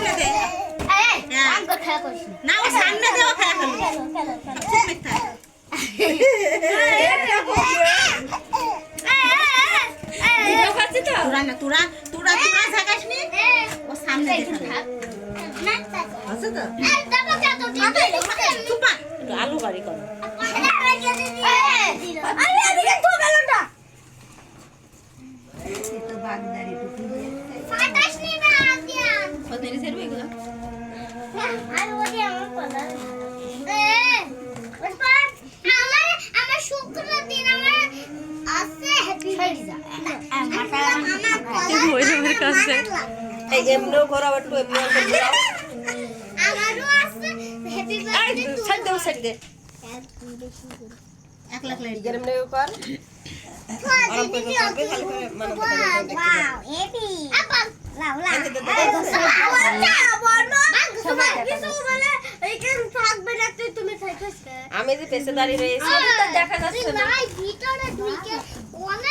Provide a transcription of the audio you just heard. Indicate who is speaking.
Speaker 1: সামনে দে না ও সামনে দে ও খেলা করবে তোরা না তোরা তোরা তোরা থাকাস নি ও সামনে দে আছে তো চুপা একটু আলু বাড়ি করো আরে এদিকে তো বেলনটা তো বাগদারি টুপি ফাটাস নি না আদিয়ান ওদের সেরবে এগুলো আর ওদি আমার পড়া আমার শুক্রবার দিন আমার আছে হ্যাপি বার্থডে আমার বইনের কাছে এই এমনো ঘোরা একটু এমনো আমারও আছে হ্যাপি বার্থডে সাইড দে এক লাখ লাইট গরম নেও কর আরাম করে খাবে খালি করে মানে ওয়াও এপি আপা লাও লাও আমি যে পেছে দাঁড়িয়ে রয়েছি দেখা যাচ্ছে না ভিতরে ঢুকে অনেক